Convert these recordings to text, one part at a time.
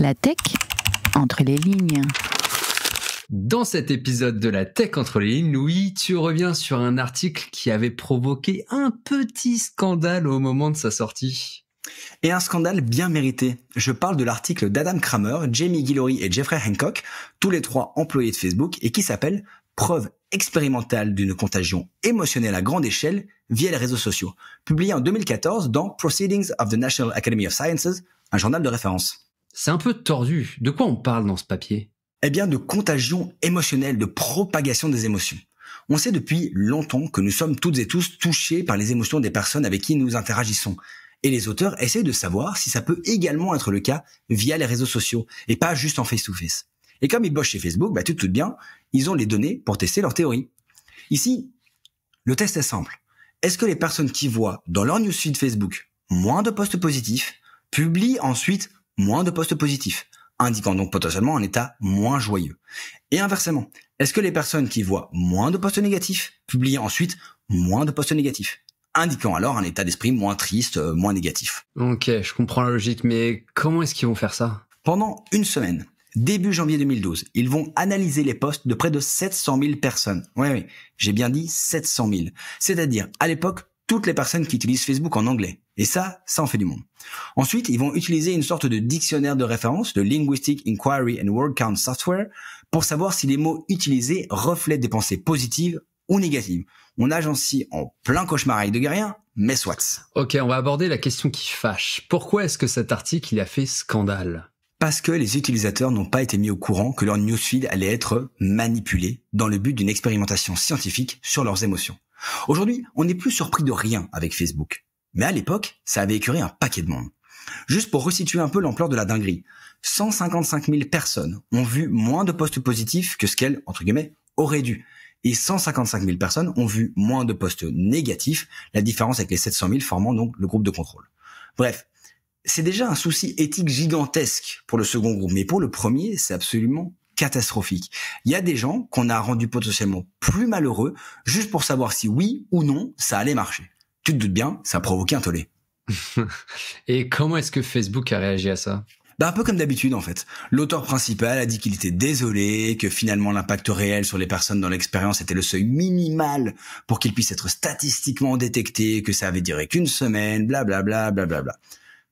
La tech entre les lignes. Dans cet épisode de la tech entre les lignes, Louis, tu reviens sur un article qui avait provoqué un petit scandale au moment de sa sortie. Et un scandale bien mérité. Je parle de l'article d'Adam Kramer, Jamie Guillory et Jeffrey Hancock, tous les trois employés de Facebook, et qui s'appelle « Preuve expérimentale d'une contagion émotionnelle à grande échelle via les réseaux sociaux », publié en 2014 dans Proceedings of the National Academy of Sciences, un journal de référence. C'est un peu tordu. De quoi on parle dans ce papier ? Eh bien, de contagion émotionnelle, de propagation des émotions. On sait depuis longtemps que nous sommes toutes et tous touchés par les émotions des personnes avec qui nous interagissons. Et les auteurs essaient de savoir si ça peut également être le cas via les réseaux sociaux et pas juste en face-to-face. Et comme ils bossent chez Facebook, tu te doutes bien, ils ont les données pour tester leur théorie. Ici, le test est simple. Est-ce que les personnes qui voient dans leur newsfeed Facebook moins de posts positifs publient ensuite moins de posts positifs, indiquant donc potentiellement un état moins joyeux? Et inversement, est-ce que les personnes qui voient moins de posts négatifs publient ensuite moins de posts négatifs, indiquant alors un état d'esprit moins triste, moins négatif? Ok, je comprends la logique, mais comment est-ce qu'ils vont faire ça ? Pendant une semaine, début janvier 2012, ils vont analyser les posts de près de 700 000 personnes. Oui, j'ai bien dit 700 000. C'est-à-dire, à l'époque, toutes les personnes qui utilisent Facebook en anglais. Et ça en fait du monde. Ensuite, ils vont utiliser une sorte de dictionnaire de référence, le Linguistic Inquiry and Word Count Software, pour savoir si les mots utilisés reflètent des pensées positives ou négatives. On nage ainsi en plein cauchemar avec de guerriers, mais soit. Ok, on va aborder la question qui fâche. Pourquoi est-ce que cet article il a fait scandale ? Parce que les utilisateurs n'ont pas été mis au courant que leur newsfeed allait être manipulé dans le but d'une expérimentation scientifique sur leurs émotions. Aujourd'hui, on n'est plus surpris de rien avec Facebook. Mais à l'époque, ça avait écœuré un paquet de monde. Juste pour resituer un peu l'ampleur de la dinguerie, 155 000 personnes ont vu moins de posts positifs que ce qu'elles, entre guillemets, auraient dû. Et 155 000 personnes ont vu moins de posts négatifs, la différence avec les 700 000 formant donc le groupe de contrôle. Bref, c'est déjà un souci éthique gigantesque pour le second groupe, mais pour le premier, c'est absolument catastrophique. Il y a des gens qu'on a rendus potentiellement plus malheureux juste pour savoir si oui ou non ça allait marcher. Tu te doutes bien, ça a provoqué un tollé. Et comment est-ce que Facebook a réagi à ça ? Un peu comme d'habitude en fait. L'auteur principal a dit qu'il était désolé, que finalement l'impact réel sur les personnes dans l'expérience était le seuil minimal pour qu'il puisse être statistiquement détecté, que ça avait duré qu'une semaine, blablabla, blablabla.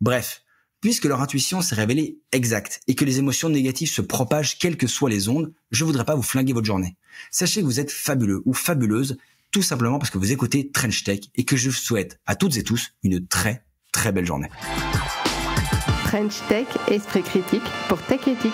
Bref, puisque leur intuition s'est révélée exacte et que les émotions négatives se propagent quelles que soient les ondes, je voudrais pas vous flinguer votre journée. Sachez que vous êtes fabuleux ou fabuleuse, tout simplement parce que vous écoutez Trench Tech et que je vous souhaite à toutes et tous une très très belle journée. French Tech, esprit critique pour Tech Éthique.